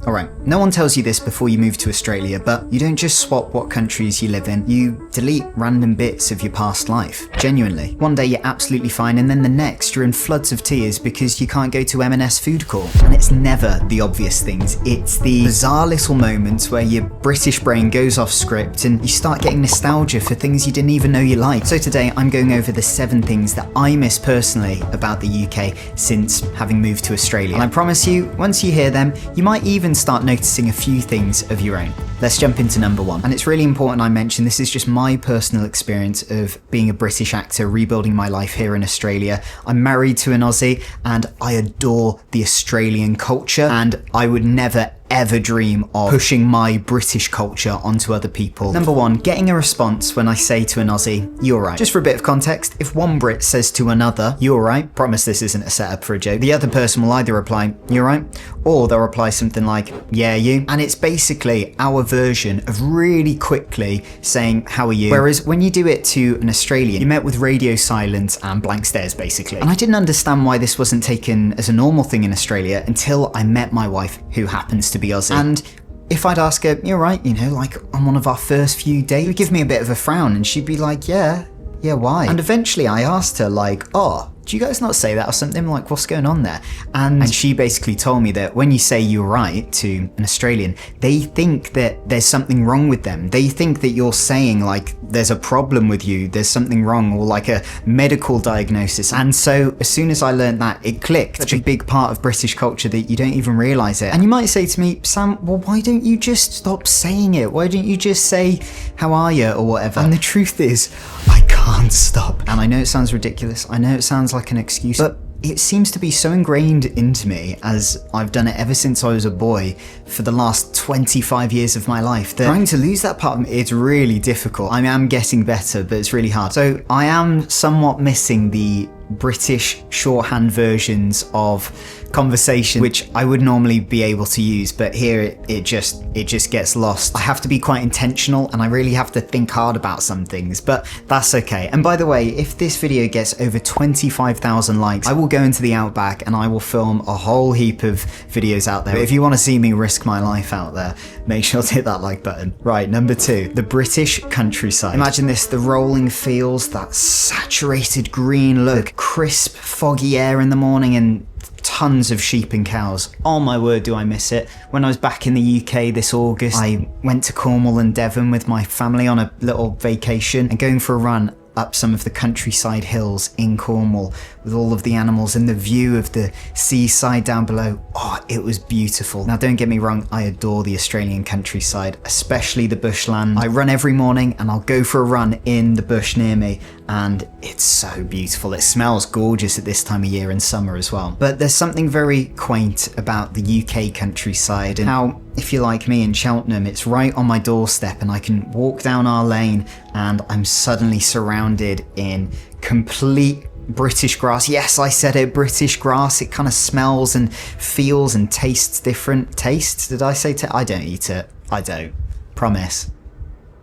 Alright, no one tells you this before you move to Australia, but you don't just swap what countries you live in, you delete random bits of your past life. Genuinely. One day you're absolutely fine, and then the next you're in floods of tears because you can't go to M&S food court. And it's never the obvious things, it's the bizarre little moments where your British brain goes off script and you start getting nostalgia for things you didn't even know you liked. So today I'm going over the 7 things that I miss personally about the UK since having moved to Australia. And I promise you, once you hear them, you might even start noticing a few things of your own. Let's jump into number 1. And it's really important I mention this is just my personal experience of being a British actor, rebuilding my life here in Australia. I'm married to an Aussie and I adore the Australian culture, and I would never ever dream of pushing my British culture onto other people. Number 1, getting a response when I say to an Aussie, "You alright?" Just for a bit of context, if one Brit says to another, "You alright?" Promise this isn't a setup for a joke. The other person will either reply, "You alright?" or they'll reply something like, "Yeah, you?" And it's basically our version of really quickly saying, "How are you?" Whereas when you do it to an Australian, you're met with radio silence and blank stares basically. And I didn't understand why this wasn't taken as a normal thing in Australia until I met my wife, who happens to be Aussie. And if I'd ask her, "You're right," you know, like on one of our first few dates, she'd give me a bit of a frown and she'd be like, yeah, why?" And eventually I asked her like, "Oh, do you guys not say that or something? Like, what's going on there?" And she basically told me that when you say "you're right" to an Australian, they think that there's something wrong with them. They think that you're saying like there's a problem with you, there's something wrong, or like a medical diagnosis. And so as soon as I learned that, it clicked. Such a big part of British culture that you don't even realise it. And you might say to me, "Sam, well, why don't you just stop saying it? Why don't you just say, 'How are you?' or whatever?" And the truth is, I can't stop. And I know it sounds ridiculous. I know it sounds like an excuse, but it seems to be so ingrained into me, as I've done it ever since I was a boy for the last 25 years of my life, that trying to lose that part of me, it's really difficult. I am getting better, but it's really hard. So I am somewhat missing the British shorthand versions of conversation, which I would normally be able to use, but here it just gets lost. I have to be quite intentional and I really have to think hard about some things, but that's okay. And by the way, if this video gets over 25,000 likes, I will go into the outback and I will film a whole heap of videos out there. But if you want to see me risk my life out there, make sure to hit that like button. Right, number 2, the British countryside. Imagine this, the rolling fields, that saturated green look, crisp, foggy air in the morning, and tons of sheep and cows. Oh my word, do I miss it. When I was back in the UK this August, I went to Cornwall and Devon with my family on a little vacation and going for a run up some of the countryside hills in Cornwall with all of the animals and the view of the seaside down below. Oh, it was beautiful. Now don't get me wrong, I adore the Australian countryside, especially the bushland. I run every morning and I'll go for a run in the bush near me and it's so beautiful. It smells gorgeous at this time of year in summer as well. But there's something very quaint about the UK countryside and how, if you're like me in Cheltenham, it's right on my doorstep and I can walk down our lane and I'm suddenly surrounded in complete British grass. Yes, I said it, British grass. It kind of smells and feels and tastes different. Tastes? Did I say I don't eat it. I don't. Promise.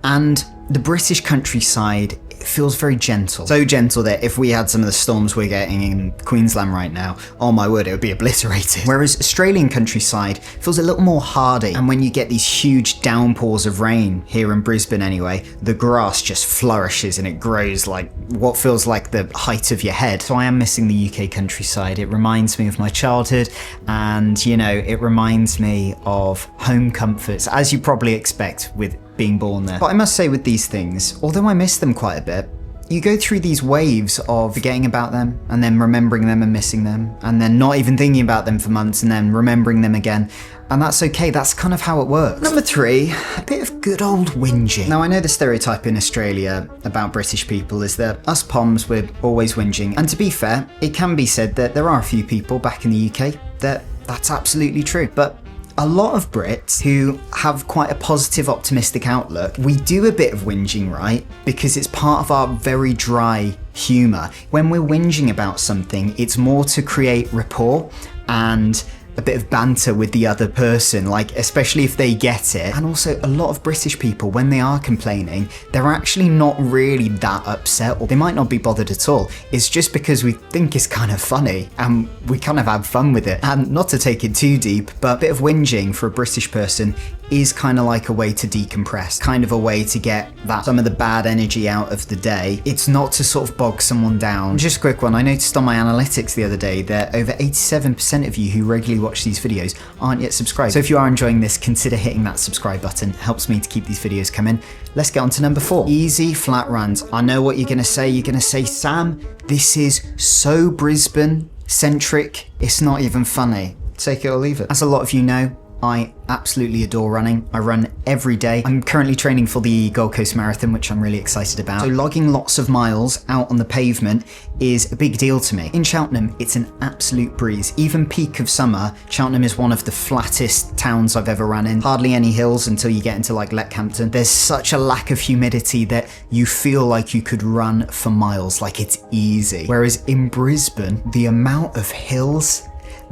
And the British countryside, it feels very gentle. So gentle that if we had some of the storms we're getting in Queensland right now, oh my word, it would be obliterated. Whereas Australian countryside feels a little more hardy. And when you get these huge downpours of rain, here in Brisbane anyway, the grass just flourishes and it grows like what feels like the height of your head. So I am missing the UK countryside. It reminds me of my childhood and, you know, it reminds me of home comforts, as you probably expect with being born there. But I must say with these things, although I miss them quite a bit, you go through these waves of forgetting about them and then remembering them and missing them and then not even thinking about them for months and then remembering them again. And that's okay, that's kind of how it works. Number 3, a bit of good old whinging. Now I know the stereotype in Australia about British people is that us Poms, we're always whinging. And to be fair, it can be said that there are a few people back in the UK that's absolutely true. But a lot of Brits who have quite a positive, optimistic outlook, we do a bit of whinging, right? Because it's part of our very dry humour. When we're whinging about something, it's more to create rapport and a bit of banter with the other person, like especially if they get it. And also a lot of British people, when they are complaining, they're actually not really that upset, or they might not be bothered at all. It's just because we think it's kind of funny and we kind of have fun with it. And not to take it too deep, but a bit of whinging for a British person is kind of like a way to decompress, kind of a way to get some of the bad energy out of the day. It's not to sort of bog someone down. Just a quick one, I noticed on my analytics the other day that over 87% of you who regularly watch these videos aren't yet subscribed. So if you are enjoying this, consider hitting that subscribe button. It helps me to keep these videos coming. Let's get on to number 4. Easy flat runs. I know what you're gonna say. You're gonna say, Sam, this is so Brisbane centric, it's not even funny. Take it or leave it. As a lot of you know, I absolutely adore running. I run every day. I'm currently training for the Gold Coast Marathon, which I'm really excited about. So logging lots of miles out on the pavement is a big deal to me. In Cheltenham, it's an absolute breeze. Even peak of summer, Cheltenham is one of the flattest towns I've ever run in. Hardly any hills until you get into like Leckhampton. There's such a lack of humidity that you feel like you could run for miles, like it's easy. Whereas in Brisbane, the amount of hills,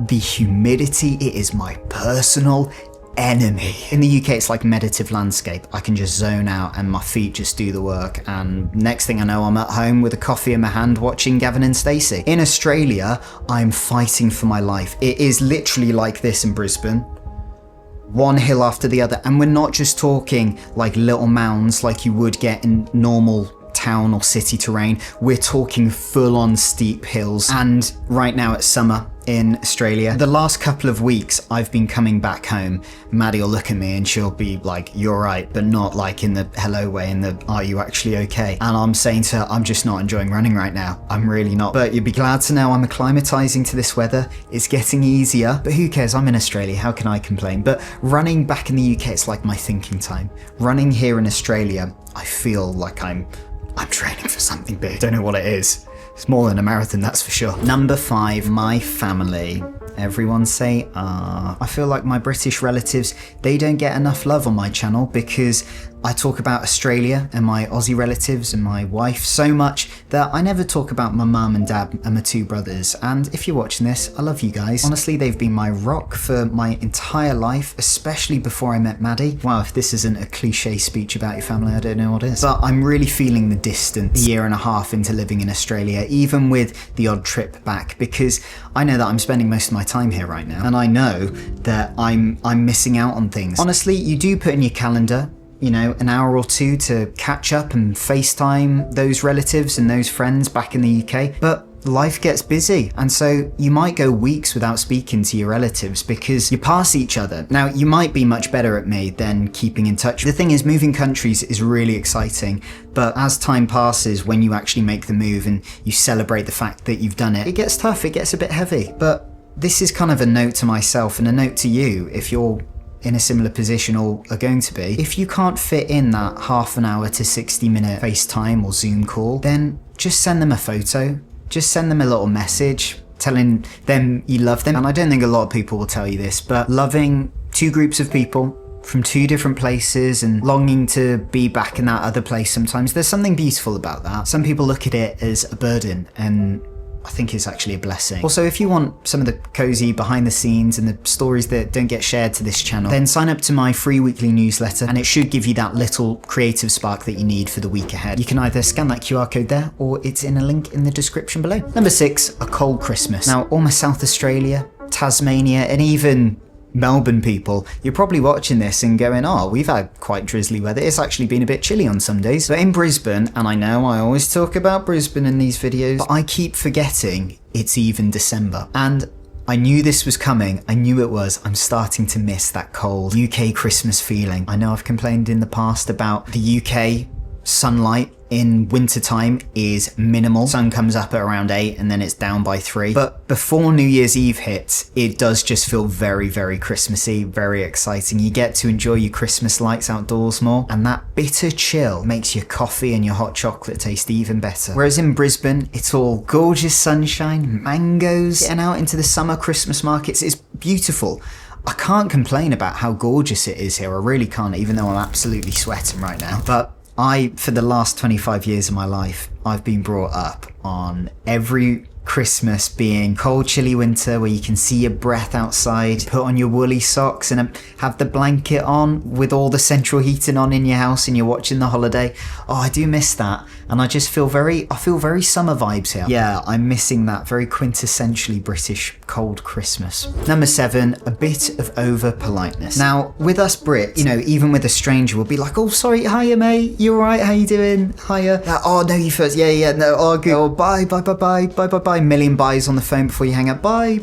the humidity, it is my personal enemy. In the UK, it's like meditative landscape. I can just zone out and my feet just do the work. And next thing I know, I'm at home with a coffee in my hand watching Gavin and Stacey. In Australia, I'm fighting for my life. It is literally like this in Brisbane. One hill after the other. And we're not just talking like little mounds like you would get in normal town or city terrain. We're talking full-on steep hills. And right now it's summer in Australia. The last couple of weeks I've been coming back home, Maddie will look at me and she'll be like, you're right, but not like in the hello way, in the are you actually okay? And I'm saying to her, I'm just not enjoying running right now. I'm really not. But you'd be glad to know I'm acclimatizing to this weather. It's getting easier, but who cares? I'm in Australia, how can I complain? But running back in the UK, it's like my thinking time. Running here in Australia, I feel like I'm training for something big. Don't know what it is. It's more than a marathon, that's for sure. Number 5, my family. Everyone say, I feel like my British relatives, they don't get enough love on my channel because I talk about Australia and my Aussie relatives and my wife so much that I never talk about my mum and dad and my 2 brothers. And if you're watching this, I love you guys. Honestly, they've been my rock for my entire life, especially before I met Maddie. Wow, if this isn't a cliche speech about your family, I don't know what is. But I'm really feeling the distance a year and a half into living in Australia, even with the odd trip back, because I know that I'm spending most of my time here right now. And I know that I'm missing out on things. Honestly, you do put in your calendar, you know, an hour or 2 to catch up and FaceTime those relatives and those friends back in the UK, but life gets busy, and so you might go weeks without speaking to your relatives because you pass each other. Now, you might be much better at me than keeping in touch. The thing is, moving countries is really exciting, but as time passes, when you actually make the move and you celebrate the fact that you've done it, it gets tough, it gets a bit heavy. But this is kind of a note to myself and a note to you if you're in a similar position or are going to be. If you can't fit in that half an hour to 60-minute FaceTime or Zoom call, then just send them a photo. Just send them a little message telling them you love them. And I don't think a lot of people will tell you this, but loving 2 groups of people from 2 different places and longing to be back in that other place sometimes, there's something beautiful about that. Some people look at it as a burden, and I think it's actually a blessing. Also, if you want some of the cozy behind the scenes and the stories that don't get shared to this channel, then sign up to my free weekly newsletter and it should give you that little creative spark that you need for the week ahead. You can either scan that QR code there or it's in a link in the description below. Number 6, a cold Christmas. Now, all my South Australia, Tasmania, and even Melbourne people, you're probably watching this and going, oh, we've had quite drizzly weather. It's actually been a bit chilly on some days. But in Brisbane, and I know I always talk about Brisbane in these videos, but I keep forgetting it's even December. And I knew this was coming. I knew it was. I'm starting to miss that cold UK Christmas feeling. I know I've complained in the past about the UK sunlight in wintertime is minimal. Sun comes up at around 8 and then it's down by 3. But before New Year's Eve hits, it does just feel very, very Christmassy, very exciting. You get to enjoy your Christmas lights outdoors more, and that bitter chill makes your coffee and your hot chocolate taste even better. Whereas in Brisbane, it's all gorgeous sunshine, mangoes, getting out into the summer Christmas markets is beautiful. I can't complain about how gorgeous it is here. I really can't, even though I'm absolutely sweating right now. But for the last 25 years of my life, I've been brought up on every Christmas being cold, chilly winter where you can see your breath outside, put on your woolly socks and have the blanket on with all the central heating on in your house and you're watching the holiday. Oh, I do miss that. And I just feel very summer vibes here. Yeah, I'm missing that very quintessentially British cold Christmas. Number 7, a bit of over politeness. Now, with us Brits, you know, even with a stranger, we'll be like, oh, sorry, hiya, mate, you all right? How you doing? Hiya. Oh, no, you first. Yeah, no, oh, good. Oh, bye. Million byes on the phone before you hang up. Bye.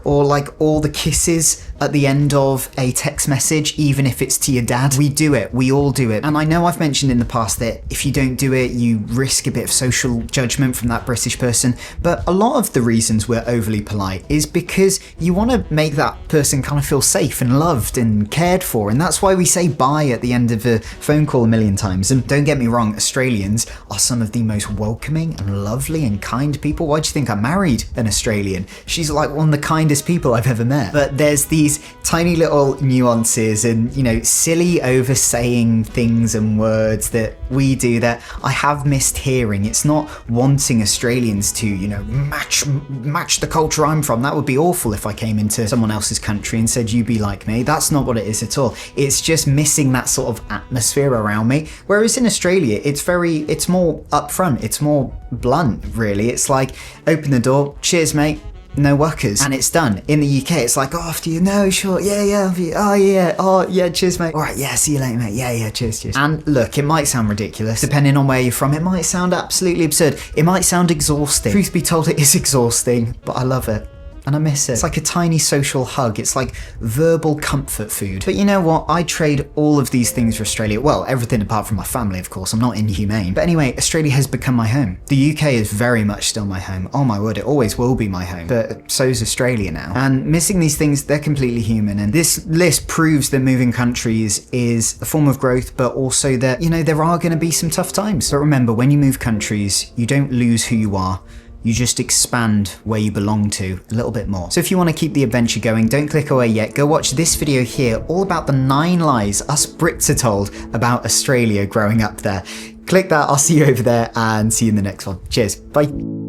Or like all the kisses at the end of a text message, even if it's to your dad. We do it. We all do it. And I know I've mentioned in the past that if you don't do it, you risk a bit of social judgment from that British person. But a lot of the reasons we're overly polite is because you want to make that person kind of feel safe and loved and cared for. And that's why we say bye at the end of a phone call a million times. And don't get me wrong, Australians are some of the most welcoming and lovely and kind people. Why do you think I married an Australian? She's like one of the kindest people I've ever met. But there's these tiny little nuances and, you know, silly oversaying things and words that we do that I have missed hearing. It's not wanting Australians to, you know, match the culture I'm from. That would be awful if I came into someone else's country and said, you be like me. That's not what it is at all. It's just missing that sort of atmosphere around me. Whereas in Australia, it's more upfront. It's more blunt, really. It's like, open the door, cheers, mate. No workers, and it's done. In the UK, it's like, oh, after you, no, sure, yeah, oh yeah, cheers, mate. All right, yeah, see you later, mate. Yeah, cheers. And look, it might sound ridiculous, depending on where you're from. It might sound absolutely absurd. It might sound exhausting. Truth be told, it is exhausting, but I love it. And I miss it. It's like a tiny social hug. It's like verbal comfort food. But you know what? I trade all of these things for Australia. Well, everything apart from my family, of course. I'm not inhumane. But anyway, Australia has become my home. The UK is very much still my home. Oh my word, it always will be my home. But so is Australia now. And missing these things, they're completely human. And this list proves that moving countries is a form of growth, but also that, you know, there are going to be some tough times. But remember, when you move countries, you don't lose who you are. You just expand where you belong to a little bit more. So if you want to keep the adventure going, don't click away yet. Go watch this video here, all about the 9 lies us Brits are told about Australia growing up there. Click that, I'll see you over there and see you in the next one. Cheers, bye.